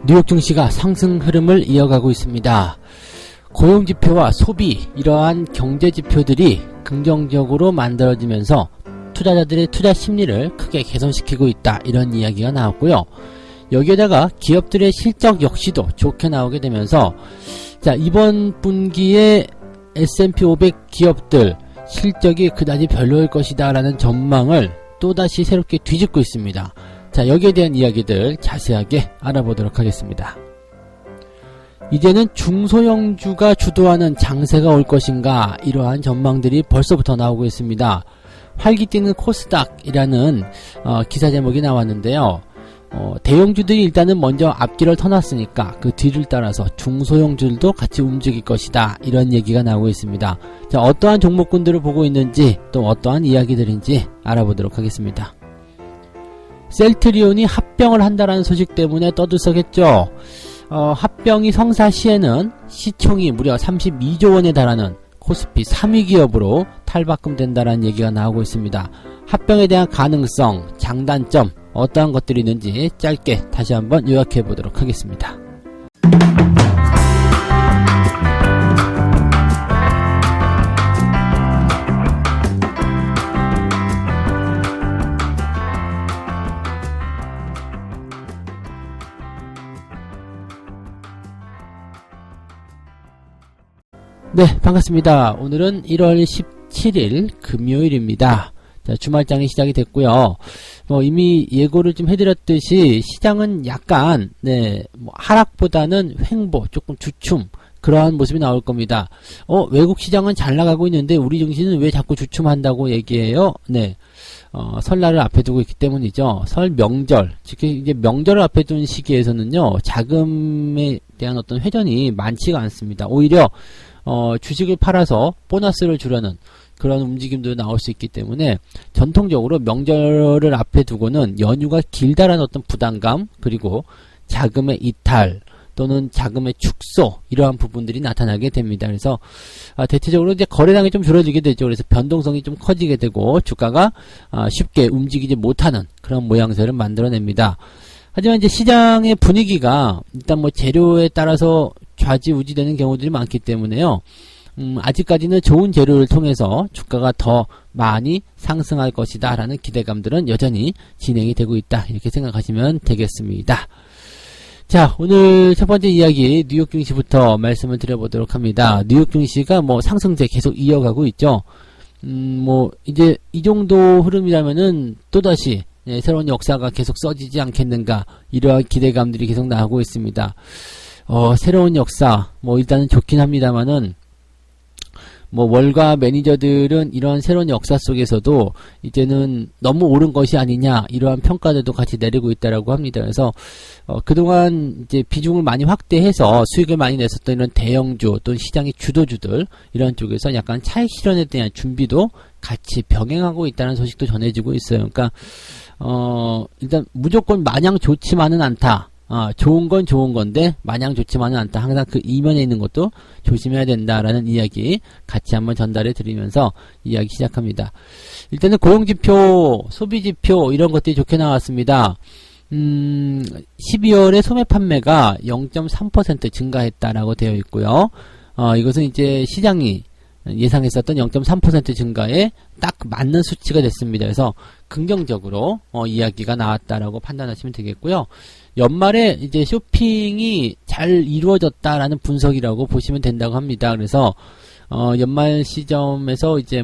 뉴욕 증시가 상승 흐름을 이어가고 있습니다. 고용지표와 소비, 이러한 경제지표들이 긍정적으로 만들어지면서 투자자들의 투자 심리를 크게 개선시키고 있다, 이런 이야기가 나왔고요. 여기에다가 기업들의 실적 역시도 좋게 나오게 되면서, 자, 이번 분기에 S&P 500 기업들 실적이 그다지 별로일 것이다 라는 전망을 또다시 새롭게 뒤집고 있습니다. 자, 여기에 대한 이야기들 자세하게 알아보도록 하겠습니다. 이제는 중소형주가 주도하는 장세가 올 것인가, 이러한 전망들이 벌써부터 나오고 있습니다. 활기뛰는 코스닥이라는 기사 제목이 나왔는데요. 대형주들이 일단은 먼저 앞길을 터놨으니까 그 뒤를 따라서 중소형주들도 같이 움직일 것이다, 이런 얘기가 나오고 있습니다. 자, 어떠한 종목군들을 보고 있는지, 또 어떠한 이야기들인지 알아보도록 하겠습니다. 셀트리온이 합병을 한다라는 소식 때문에 떠들썩했죠. 합병이 성사 시에는 시총이 무려 32조 원에 달하는 코스피 3위 기업으로 탈바꿈된다라는 얘기가 나오고 있습니다. 합병에 대한 가능성, 장단점, 어떠한 것들이 있는지 짧게 다시 한번 요약해 보도록 하겠습니다. 네, 반갑습니다. 오늘은 1월 17일 금요일입니다. 자, 주말장이 시작이 됐고요. 이미 예고를 좀 해드렸듯이 시장은 약간 하락보다는 횡보, 조금 주춤, 그러한 모습이 나올 겁니다. 외국 시장은 잘 나가고 있는데 우리 증시는 왜 자꾸 주춤한다고 얘기해요? 네. 설날을 앞에 두고 있기 때문이죠. 설 명절, 특히 이제 명절을 앞에 둔 시기에서는요, 자금에 대한 어떤 회전이 많지가 않습니다. 오히려 주식을 팔아서 보너스를 주려는 그런 움직임도 나올 수 있기 때문에 전통적으로 명절을 앞에 두고는 연휴가 길다라는 어떤 부담감, 그리고 자금의 이탈 또는 자금의 축소, 이러한 부분들이 나타나게 됩니다. 그래서 대체적으로 이제 거래량이 좀 줄어들게 되죠. 그래서 변동성이 좀 커지게 되고 주가가 쉽게 움직이지 못하는 그런 모양새를 만들어냅니다. 하지만 이제 시장의 분위기가 일단 재료에 따라서 좌지우지되는 경우들이 많기 때문에요. 아직까지는 좋은 재료를 통해서 주가가 더 많이 상승할 것이다 라는 기대감들은 여전히 진행이 되고 있다, 이렇게 생각하시면 되겠습니다. 자, 오늘 첫 번째 이야기 뉴욕 증시부터 말씀을 드려보도록 합니다. 뉴욕 증시가 상승세 계속 이어가고 있죠. 이제 이 정도 흐름이라면은 또다시 새로운 역사가 계속 써지지 않겠는가, 이러한 기대감들이 계속 나오고 있습니다. 새로운 역사, 일단은 좋긴 합니다만은, 월가 매니저들은 이러한 새로운 역사 속에서도 이제는 너무 옳은 것이 아니냐, 이러한 평가들도 같이 내리고 있다라고 합니다. 그래서, 그동안 이제 비중을 많이 확대해서 수익을 많이 냈었던 이런 대형주 또는 시장의 주도주들, 이런 쪽에서 약간 차익 실현에 대한 준비도 같이 병행하고 있다는 소식도 전해지고 있어요. 그러니까, 일단 무조건 마냥 좋지만은 않다. 좋은 건 좋은 건데 마냥 좋지만은 않다. 항상 그 이면에 있는 것도 조심해야 된다라는 이야기 같이 한번 전달해 드리면서 이야기 시작합니다. 일단은 고용지표, 소비지표, 이런 것들이 좋게 나왔습니다. 12월에 소매 판매가 0.3% 증가했다라고 되어 있고요. 이것은 이제 시장이 예상했었던 0.3% 증가에 딱 맞는 수치가 됐습니다. 그래서 긍정적으로 이야기가 나왔다라고 판단하시면 되겠고요. 연말에 이제 쇼핑이 잘 이루어졌다라는 분석이라고 보시면 된다고 합니다. 그래서 연말 시점에서 이제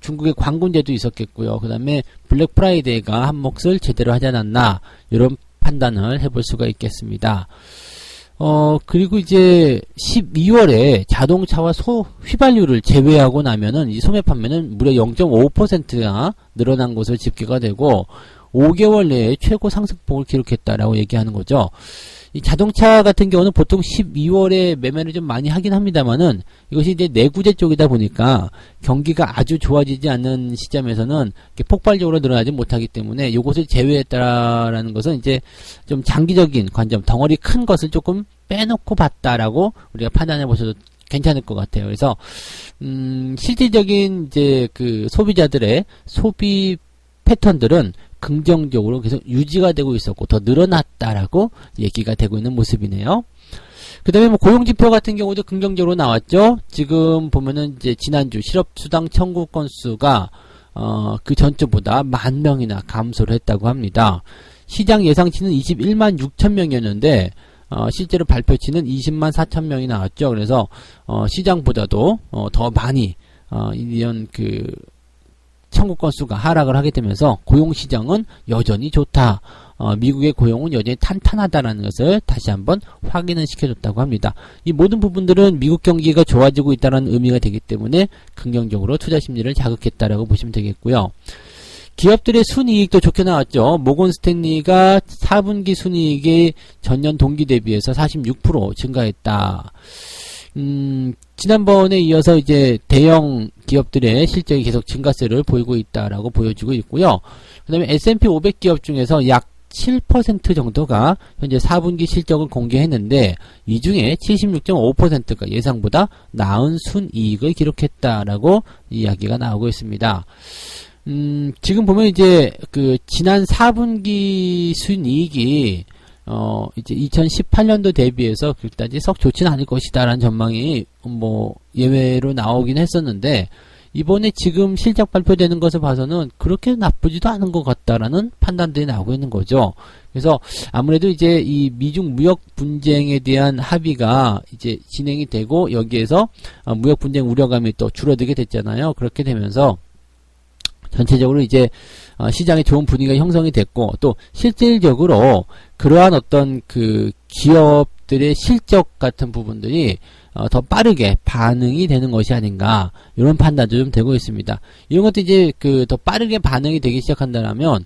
중국의 광군제도 있었겠고요. 그 다음에 블랙 프라이데이가 한 몫을 제대로 하지 않았나, 이런 판단을 해볼 수가 있겠습니다. 그리고 이제 12월에 자동차와 휘발유를 제외하고 나면은 이 소매 판매는 무려 0.5%가 늘어난 것으로 집계가 되고 5개월 내에 최고 상승폭을 기록했다라고 얘기하는 거죠. 이 자동차 같은 경우는 보통 12월에 매매를 좀 많이 하긴 합니다만은 이것이 이제 내구재 쪽이다 보니까 경기가 아주 좋아지지 않는 시점에서는 폭발적으로 늘어나지 못하기 때문에 이것을 제외했다라는 것은 이제 좀 장기적인 관점, 덩어리 큰 것을 조금 빼놓고 봤다라고 우리가 판단해 보셔도 괜찮을 것 같아요. 그래서 실질적인 이제 그 소비자들의 소비 패턴들은 긍정적으로 계속 유지가 되고 있었고 더 늘어났다라고 얘기가 되고 있는 모습이네요. 그 다음에 뭐 고용지표 같은 경우도 긍정적으로 나왔죠. 지금 보면은 이제 지난주 실업수당 청구 건수가 그 전주보다 10,000명이나 감소를 했다고 합니다. 시장 예상치는 21만 6천 명이었는데 실제로 발표치는 20만 4천 명이 나왔죠. 그래서 시장보다도 더 많이 이런 그 청구 건수가 하락을 하게 되면서 고용시장은 여전히 좋다. 미국의 고용은 여전히 탄탄하다는 것을 다시 한번 확인을 시켜줬다고 합니다. 이 모든 부분들은 미국 경기가 좋아지고 있다는 의미가 되기 때문에 긍정적으로 투자 심리를 자극했다라고 보시면 되겠고요. 기업들의 순이익도 좋게 나왔죠. 모건 스탠리가 4분기 순이익이 전년 동기 대비해서 46% 증가했다. 지난번에 이어서 이제 대형 기업들의 실적이 계속 증가세를 보이고 있다라고 보여주고 있고요. 그 다음에 S&P 500 기업 중에서 약 7% 정도가 현재 4분기 실적을 공개했는데 이 중에 76.5%가 예상보다 나은 순이익을 기록했다라고 이야기가 나오고 있습니다. 지금 보면 이제 그 지난 4분기 순이익이 이제 2018년도 대비해서 그다지 썩 좋지는 않을 것이다라는 전망이 뭐 예외로 나오긴 했었는데 이번에 지금 실적 발표되는 것을 봐서는 그렇게 나쁘지도 않은 것 같다라는 판단들이 나오고 있는 거죠. 그래서 아무래도 이제 이 미중 무역 분쟁에 대한 합의가 이제 진행이 되고 여기에서 무역 분쟁 우려감이 또 줄어들게 됐잖아요. 그렇게 되면서 전체적으로 이제 시장에 좋은 분위기가 형성이 됐고 또 실질적으로 그러한 어떤 그 기업들의 실적 같은 부분들이 더 빠르게 반응이 되는 것이 아닌가 이런 판단도 좀 되고 있습니다. 이런 것도 이제 그 더 빠르게 반응이 되기 시작한다면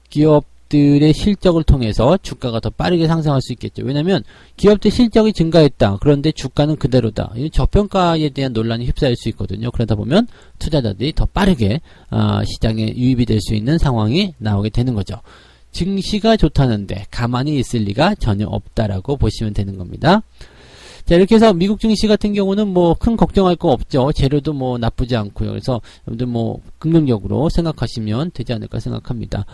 기업들의 실적을 통해서 주가가 더 빠르게 상승할 수 있겠죠. 왜냐하면 기업들 실적이 증가했다. 그런데 주가는 그대로다. 이 저평가에 대한 논란이 휩싸일 수 있거든요. 그러다 보면 투자자들이 더 빠르게 시장에 유입이 될 수 있는 상황이 나오게 되는 거죠. 증시가 좋다는데 가만히 있을 리가 전혀 없다라고 보시면 되는 겁니다. 자, 이렇게 해서 미국 증시 같은 경우는 뭐 큰 걱정할 거 없죠. 재료도 뭐 나쁘지 않고요. 그래서 여러분들 뭐 긍정적으로 생각하시면 되지 않을까 생각합니다.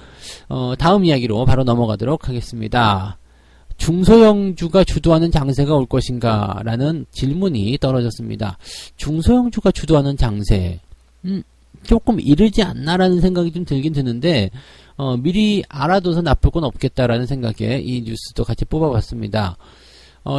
다음 이야기로 바로 넘어가도록 하겠습니다. 중소형주가 주도하는 장세가 올 것인가 라는 질문이 떨어졌습니다. 중소형주가 주도하는 장세 조금 이르지 않나라는 생각이 좀 들긴 드는데 미리 알아둬서 나쁠 건 없겠다라는 생각에 이 뉴스도 같이 뽑아봤습니다.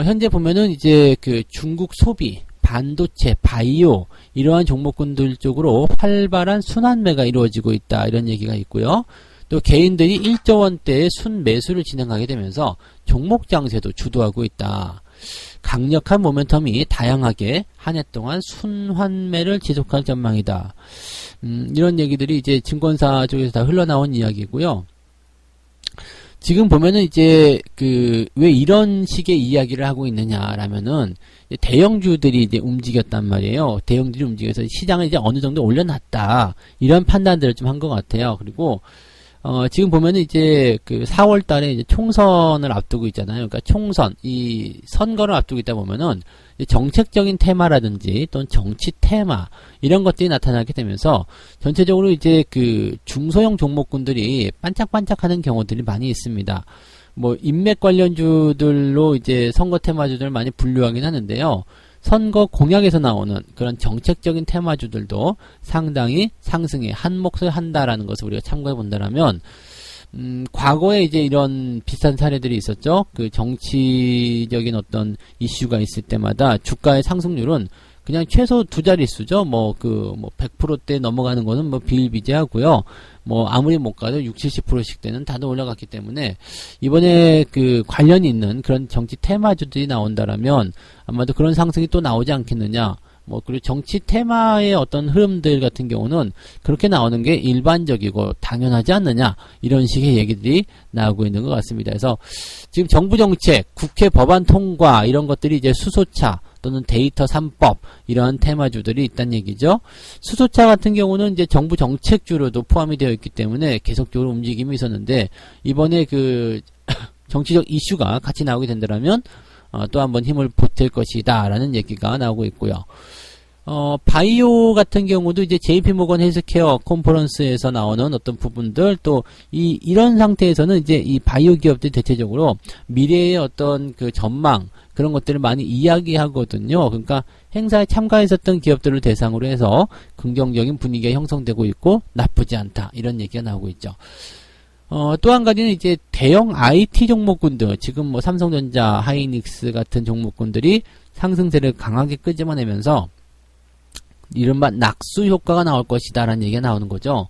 현재 보면은 이제 그 중국 소비, 반도체, 바이오 이러한 종목군들 쪽으로 활발한 순환매가 이루어지고 있다 이런 얘기가 있고요. 또 개인들이 1조 원대의 순매수를 진행하게 되면서 종목 장세도 주도하고 있다. 강력한 모멘텀이 다양하게 한 해 동안 순환매를 지속할 전망이다. 이런 얘기들이 이제 증권사 쪽에서 다 흘러나온 이야기고요. 지금 보면은 이제 그 왜 이런 식의 이야기를 하고 있느냐라면은 대형주들이 이제 움직였단 말이에요. 대형주들이 움직여서 시장을 이제 어느 정도 올려놨다 이런 판단들을 좀 한 것 같아요. 그리고 지금 보면은 이제 그 4월 달에 이제 총선을 앞두고 있잖아요. 그러니까 총선, 이 선거를 앞두고 있다 보면은 정책적인 테마라든지 또는 정치 테마 이런 것들이 나타나게 되면서 전체적으로 이제 그 중소형 종목군들이 반짝반짝하는 경우들이 많이 있습니다. 뭐 인맥 관련주들로 이제 선거 테마주들 많이 분류하긴 하는데요. 선거 공약에서 나오는 그런 정책적인 테마주들도 상당히 상승에 한 몫을 한다라는 것을 우리가 참고해 본다라면 과거에 이제 이런 비슷한 사례들이 있었죠. 그 정치적인 어떤 이슈가 있을 때마다 주가의 상승률은 그냥 최소 두 자릿수죠. 뭐 100%대 넘어가는 거는 뭐 비일비재하고요. 뭐 아무리 못 가도 60, 70%씩 되는 다들 올라갔기 때문에 이번에 그 관련이 있는 그런 정치 테마주들이 나온다라면 아마도 그런 상승이 또 나오지 않겠느냐. 뭐 그리고 정치 테마의 어떤 흐름들 같은 경우는 그렇게 나오는 게 일반적이고 당연하지 않느냐 이런 식의 얘기들이 나오고 있는 것 같습니다. 그래서 지금 정부 정책, 국회 법안 통과 이런 것들이 이제 수소차 또는 데이터 3법 이런 테마주들이 있다는 얘기죠. 수소차 같은 경우는 이제 정부 정책주로도 포함이 되어 있기 때문에 계속적으로 움직임이 있었는데 이번에 그 정치적 이슈가 같이 나오게 된다면 또 한번 힘을 보탤 것이다 라는 얘기가 나오고 있고요. 바이오 같은 경우도 이제 JP모건 헬스케어 컨퍼런스에서 나오는 어떤 부분들, 또 이런 상태에서는 이제 이 바이오 기업들이 대체적으로 미래의 어떤 그 전망, 그런 것들을 많이 이야기하거든요. 그러니까 행사에 참가했었던 기업들을 대상으로 해서 긍정적인 분위기가 형성되고 있고 나쁘지 않다, 이런 얘기가 나오고 있죠. 또 한 가지는 이제 대형 IT 종목군들, 지금 뭐 삼성전자, 하이닉스 같은 종목군들이 상승세를 강하게 끄집어내면서 이른바 낙수 효과가 나올 것이다 라는 얘기가 나오는 거죠.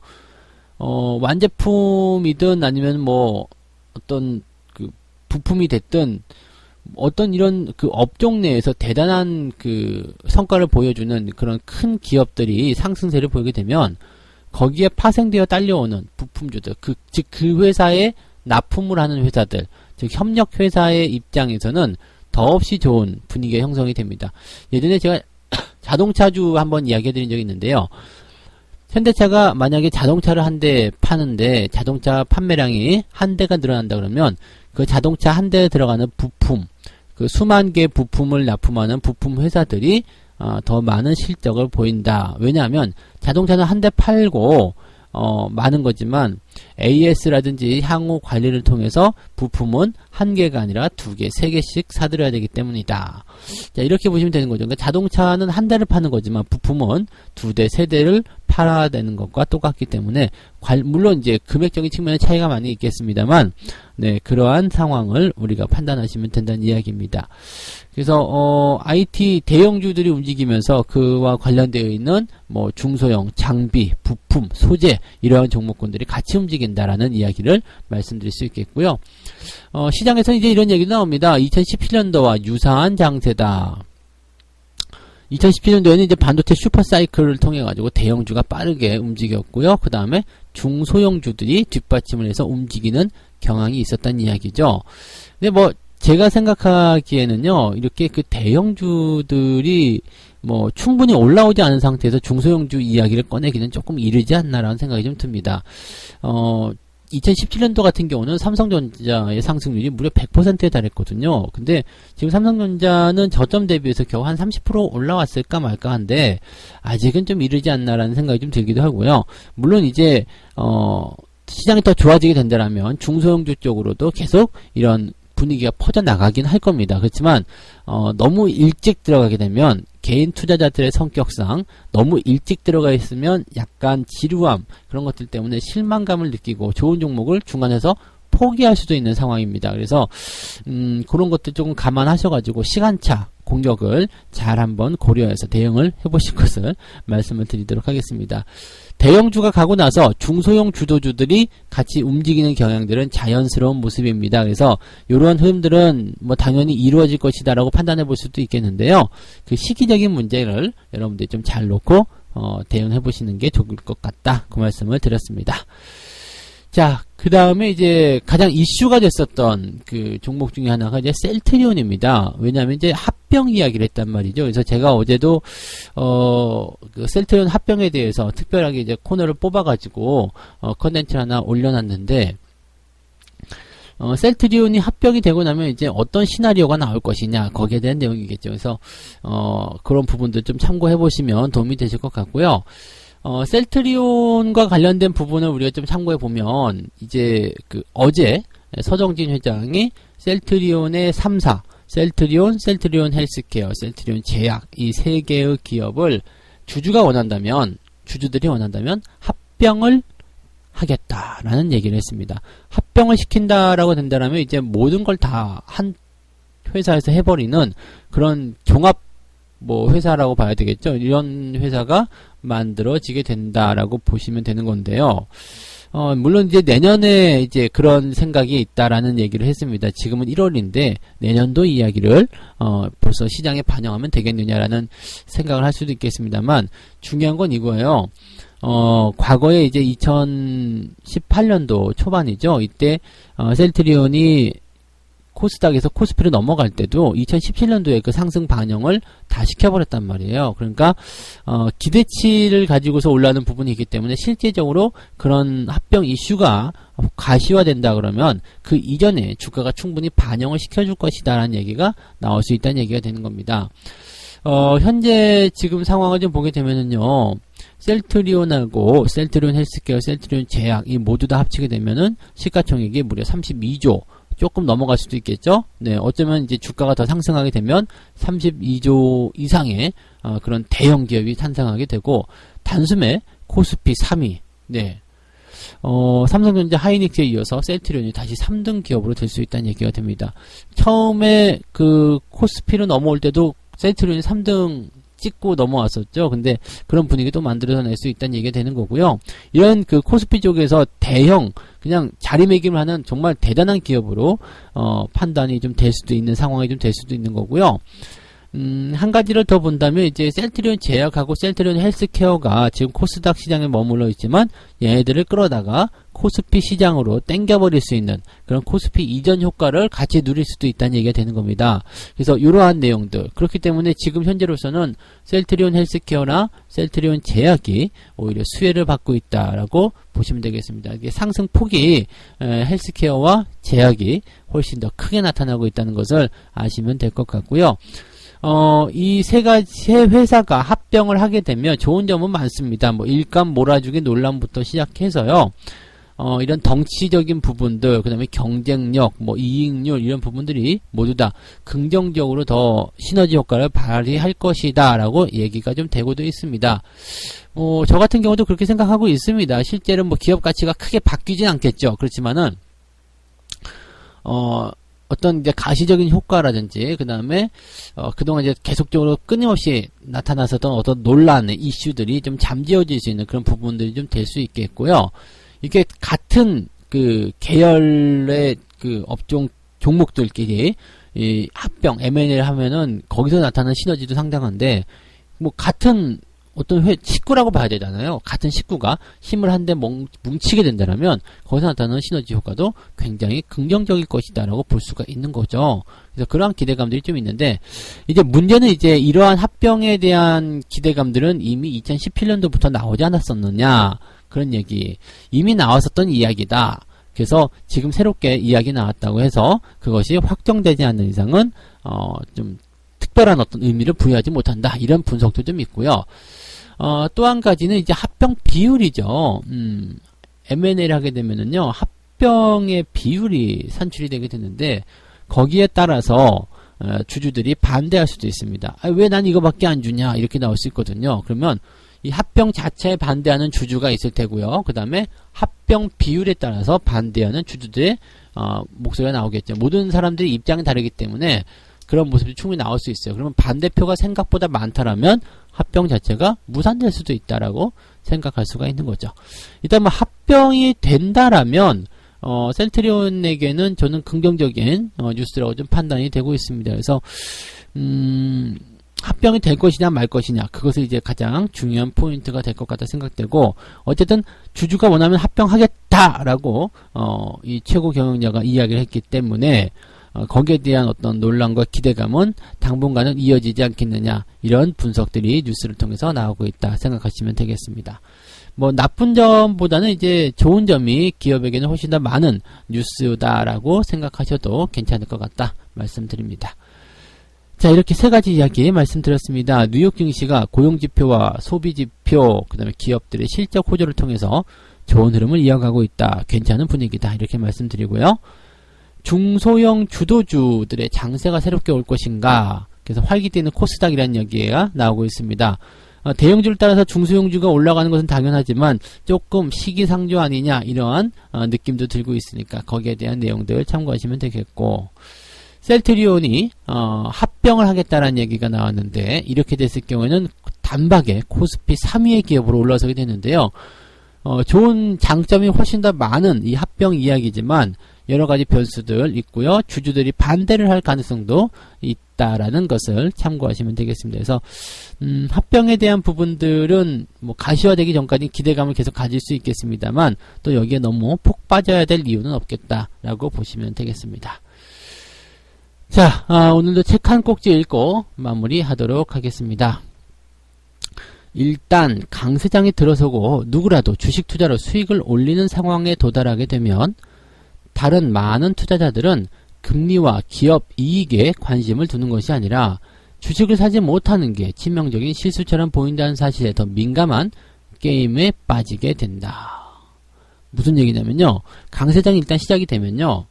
완제품이든 아니면 뭐 어떤 그 부품이 됐든 어떤 이런 그 업종 내에서 대단한 그 성과를 보여주는 그런 큰 기업들이 상승세를 보이게 되면 거기에 파생되어 딸려오는 부품주들, 즉 그 회사에 납품을 하는 회사들, 즉 협력 회사의 입장에서는 더없이 좋은 분위기가 형성이 됩니다. 예전에 제가 자동차주 한번 이야기해 드린 적이 있는데요. 현대차가 만약에 자동차를 한 대 파는데 자동차 판매량이 한 대가 늘어난다 그러면 그 자동차 한 대에 들어가는 부품, 그 수만 개 부품을 납품하는 부품 회사들이 더 많은 실적을 보인다. 왜냐하면 자동차는 한 대 팔고 많은 거지만 AS라든지 향후 관리를 통해서 부품은 한 개가 아니라 두 개, 세 개씩 사들여야 되기 때문이다. 자, 이렇게 보시면 되는 거죠. 그러니까 자동차는 한 대를 파는 거지만 부품은 두 대, 세 대를 팔아야 되는 것과 똑같기 때문에 물론 이제 금액적인 측면에 차이가 많이 있겠습니다만, 네, 그러한 상황을 우리가 판단하시면 된다는 이야기입니다. 그래서 IT 대형주들이 움직이면서 그와 관련되어 있는 뭐 중소형, 장비, 부품, 소재 이러한 종목군들이 같이 움직인다라는 이야기를 말씀드릴 수 있겠고요. 시장에서는 이제 이런 얘기도 나옵니다. 2017년도와 유사한 장세다. 2017년도에는 이제 반도체 슈퍼사이클을 통해 가지고 대형주가 빠르게 움직였고요. 그 다음에 중소형주들이 뒷받침을 해서 움직이는 경향이 있었다는 이야기죠. 근데 뭐 제가 생각하기에는요, 이렇게 그 대형주들이 뭐 충분히 올라오지 않은 상태에서 중소형주 이야기를 꺼내기는 조금 이르지 않나라는 생각이 좀 듭니다. 2017년도 같은 경우는 삼성전자의 상승률이 무려 100%에 달했거든요. 근데 지금 삼성전자는 저점 대비해서 겨우 한 30% 올라왔을까 말까 한데 아직은 좀 이르지 않나라는 생각이 좀 들기도 하고요. 물론 이제 시장이 더 좋아지게 된다면 중소형주 쪽으로도 계속 이런 분위기가 퍼져나가긴 할 겁니다. 그렇지만 너무 일찍 들어가게 되면 개인 투자자들의 성격상 너무 일찍 들어가 있으면 약간 지루함, 그런 것들 때문에 실망감을 느끼고 좋은 종목을 중간에서 포기할 수도 있는 상황입니다. 그래서 그런 것들 조금 감안하셔가지고 시간차 공격을 잘 한번 고려해서 대응을 해보실 것을 말씀을 드리도록 하겠습니다. 대형주가 가고 나서 중소형 주도주들이 같이 움직이는 경향들은 자연스러운 모습입니다. 그래서 이러한 흐름들은 뭐 당연히 이루어질 것이다 라고 판단해 볼 수도 있겠는데요. 그 시기적인 문제를 여러분들이 좀 잘 놓고 대응해 보시는 게 좋을 것 같다, 그 말씀을 드렸습니다. 자, 그 다음에 이제 가장 이슈가 됐었던 그 종목 중에 하나가 이제 셀트리온입니다. 왜냐하면 이제 합병 이야기를 했단 말이죠. 그래서 제가 어제도 그 셀트리온 합병에 대해서 특별하게 이제 코너를 뽑아가지고 컨텐츠를 하나 올려놨는데, 셀트리온이 합병이 되고 나면 이제 어떤 시나리오가 나올 것이냐, 거기에 대한 내용이겠죠. 그래서 그런 부분들 좀 참고해 보시면 도움이 되실 것 같고요. 셀트리온과 관련된 부분을 우리가 좀 참고해 보면, 이제 어제 서정진 회장이 셀트리온의 3사, 셀트리온, 셀트리온 헬스케어, 셀트리온 제약, 이 세 개의 기업을 주주들이 원한다면 합병을 하겠다라는 얘기를 했습니다. 합병을 시킨다라고 된다면 이제 모든 걸 다 한 회사에서 해버리는 그런 종합 회사라고 봐야 되겠죠. 이런 회사가 만들어지게 된다라고 보시면 되는 건데요. 물론 이제 내년에 이제 그런 생각이 있다라는 얘기를 했습니다. 지금은 1월인데 내년도 이야기를 벌써 시장에 반영하면 되겠느냐라는 생각을 할 수도 있겠습니다만, 중요한 건 이거예요. 과거에 이제 2018년도 초반이죠. 이때 셀트리온이 코스닥에서 코스피로 넘어갈 때도 2017년도에 그 상승 반영을 다 시켜버렸단 말이에요. 그러니까 기대치를 가지고서 올라가는 부분이 있기 때문에 실제적으로 그런 합병 이슈가 가시화된다 그러면 그 이전에 주가가 충분히 반영을 시켜줄 것이다 라는 얘기가 나올 수 있다는 얘기가 되는 겁니다. 현재 지금 상황을 좀 보게 되면은요, 셀트리온하고 셀트리온 헬스케어, 셀트리온 제약, 이 모두 다 합치게 되면은 시가총액이 무려 32조, 조금 넘어갈 수도 있겠죠? 네, 어쩌면 이제 주가가 더 상승하게 되면 32조 이상의 그런 대형 기업이 탄생하게 되고, 단숨에 코스피 3위, 네. 삼성전자 하이닉스에 이어서 셀트리온이 다시 3등 기업으로 될 수 있다는 얘기가 됩니다. 처음에 그 코스피로 넘어올 때도 셀트리온이 3등 찍고 넘어왔었죠. 근데 그런 분위기도 만들어낼 수 있다는 얘기가 되는 거고요. 이런 그 코스피 쪽에서 대형 그냥 자리매김을 하는 정말 대단한 기업으로 판단이 좀 될 수도 있는 상황이 좀 될 수도 있는 거고요. 한 가지를 더 본다면 이제 셀트리온 제약하고 셀트리온 헬스케어가 지금 코스닥 시장에 머물러 있지만 얘네들을 끌어다가 코스피 시장으로 땡겨버릴 수 있는 그런 코스피 이전 효과를 같이 누릴 수도 있다는 얘기가 되는 겁니다. 그래서 이러한 내용들, 그렇기 때문에 지금 현재로서는 셀트리온 헬스케어나 셀트리온 제약이 오히려 수혜를 받고 있다라고 보시면 되겠습니다. 이게 상승폭이 헬스케어와 제약이 훨씬 더 크게 나타나고 있다는 것을 아시면 될 것 같고요. 이 세 회사가 합병을 하게 되면 좋은 점은 많습니다. 뭐 일감 몰아주기 논란부터 시작해서요. 이런 덩치적인 부분들, 그 다음에 경쟁력, 뭐 이익률 이런 부분들이 모두 다 긍정적으로 더 시너지 효과를 발휘할 것이다 라고 얘기가 좀 되고도 있습니다. 저 같은 경우도 그렇게 생각하고 있습니다. 실제로 뭐 기업 가치가 크게 바뀌진 않겠죠. 그렇지만은 어떤 이제 가시적인 효과라든지, 그 다음에, 그동안 이제 계속적으로 끊임없이 나타났었던 어떤 논란의 이슈들이 좀 잠재워질 수 있는 그런 부분들이 좀 될 수 있겠고요. 이게 같은 그 계열의 그 업종 종목들끼리 이 합병, M&A를 하면은 거기서 나타나는 시너지도 상당한데, 뭐 같은 어떤 식구라고 봐야 되잖아요. 같은 식구가 힘을 한데 뭉치게 된다면 거기서 나타나는 시너지 효과도 굉장히 긍정적일 것이다라고 볼 수가 있는 거죠. 그래서 그러한 기대감들이 좀 있는데, 이제 문제는 이제 이러한 합병에 대한 기대감들은 이미 2017년도부터 나오지 않았었느냐, 그런 얘기. 이미 나왔었던 이야기다. 그래서 지금 새롭게 이야기 나왔다고 해서 그것이 확정되지 않는 이상은 좀 특별한 어떤 의미를 부여하지 못한다, 이런 분석도 좀 있고요. 또 한 가지는 이제 합병 비율이죠. M&A를 하게 되면은요, 합병의 비율이 산출이 되게 되는데, 거기에 따라서 주주들이 반대할 수도 있습니다. 왜 난 이거밖에 안 주냐, 이렇게 나올 수 있거든요. 그러면 이 합병 자체에 반대하는 주주가 있을 테고요. 그 다음에 합병 비율에 따라서 반대하는 주주들의 목소리가 나오겠죠. 모든 사람들이 입장이 다르기 때문에 그런 모습이 충분히 나올 수 있어요. 그러면 반대표가 생각보다 많다라면 합병 자체가 무산될 수도 있다라고 생각할 수가 있는 거죠. 일단 뭐 합병이 된다라면 셀트리온에게는 저는 긍정적인 뉴스라고 좀 판단이 되고 있습니다. 그래서 합병이 될 것이냐 말 것이냐, 그것이 이제 가장 중요한 포인트가 될 것 같다 생각되고, 어쨌든 주주가 원하면 합병하겠다라고 이 최고 경영자가 이야기를 했기 때문에 거기에 대한 어떤 논란과 기대감은 당분간은 이어지지 않겠느냐, 이런 분석들이 뉴스를 통해서 나오고 있다 생각하시면 되겠습니다. 뭐 나쁜 점보다는 이제 좋은 점이 기업에게는 훨씬 더 많은 뉴스다라고 생각하셔도 괜찮을 것 같다 말씀드립니다. 자, 이렇게 세 가지 이야기 말씀드렸습니다. 뉴욕 증시가 고용지표와 소비지표, 그 다음에 기업들의 실적 호조를 통해서 좋은 흐름을 이어가고 있다, 괜찮은 분위기다, 이렇게 말씀드리고요. 중소형 주도주들의 장세가 새롭게 올 것인가, 그래서 활기뛰는 코스닥이라는 이야기가 나오고 있습니다. 대형주를 따라서 중소형주가 올라가는 것은 당연하지만 조금 시기상조 아니냐, 이러한 느낌도 들고 있으니까 거기에 대한 내용들 참고하시면 되겠고, 셀트리온이 합병을 하겠다라는 얘기가 나왔는데, 이렇게 됐을 경우에는 단박에 코스피 3위의 기업으로 올라서게 되는데요. 좋은 장점이 훨씬 더 많은 이 합병 이야기지만 여러가지 변수들 있고요. 주주들이 반대를 할 가능성도 있다라는 것을 참고하시면 되겠습니다. 그래서 합병에 대한 부분들은 뭐 가시화되기 전까지 기대감을 계속 가질 수 있겠습니다만, 또 여기에 너무 폭 빠져야 될 이유는 없겠다라고 보시면 되겠습니다. 자, 오늘도 책 한 꼭지 읽고 마무리하도록 하겠습니다. 일단 강세장이 들어서고 누구라도 주식 투자로 수익을 올리는 상황에 도달하게 되면 다른 많은 투자자들은 금리와 기업 이익에 관심을 두는 것이 아니라 주식을 사지 못하는 게 치명적인 실수처럼 보인다는 사실에 더 민감한 게임에 빠지게 된다. 무슨 얘기냐면요. 강세장이 일단 시작이 되면요.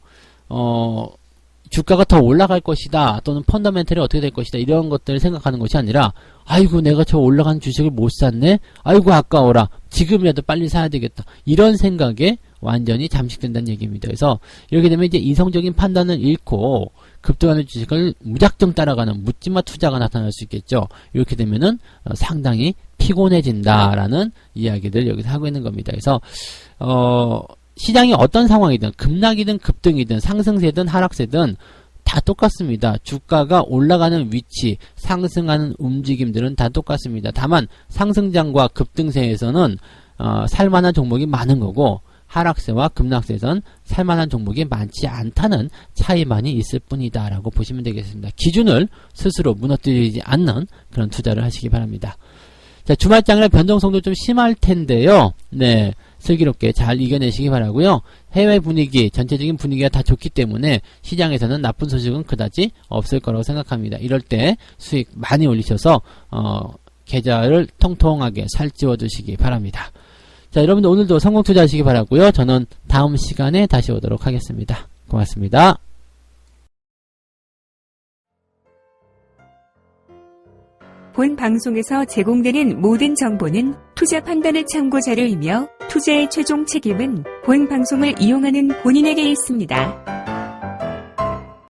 주가가 더 올라갈 것이다. 또는 펀더멘털이 어떻게 될 것이다. 이런 것들을 생각하는 것이 아니라 아이고 내가 저 올라간 주식을 못 샀네. 아이고 아까워라. 지금이라도 빨리 사야 되겠다. 이런 생각에 완전히 잠식된다는 얘기입니다. 그래서 이렇게 되면 이제 이성적인 판단을 잃고 급등하는 주식을 무작정 따라가는 묻지마 투자가 나타날 수 있겠죠. 이렇게 되면은 상당히 피곤해진다라는 이야기들 여기서 하고 있는 겁니다. 그래서 시장이 어떤 상황이든 급락이든 급등이든 상승세든 하락세든 다 똑같습니다. 주가가 올라가는 위치, 상승하는 움직임들은 다 똑같습니다. 다만 상승장과 급등세에서는 살만한 종목이 많은 거고 하락세와 급락세에서는 살만한 종목이 많지 않다는 차이만이 있을 뿐이다 라고 보시면 되겠습니다. 기준을 스스로 무너뜨리지 않는 그런 투자를 하시기 바랍니다. 자, 주말장이라 변동성도 좀 심할 텐데요. 네, 슬기롭게 잘 이겨내시기 바라고요. 해외 분위기, 전체적인 분위기가 다 좋기 때문에 시장에서는 나쁜 소식은 그다지 없을 거라고 생각합니다. 이럴 때 수익 많이 올리셔서 계좌를 통통하게 살찌워 두시기 바랍니다. 자, 여러분들 오늘도 성공 투자하시기 바라고요. 저는 다음 시간에 다시 오도록 하겠습니다. 고맙습니다. 본 방송에서 제공되는 모든 정보는 투자 판단의 참고 자료이며 투자의 최종 책임은 본 방송을 이용하는 본인에게 있습니다.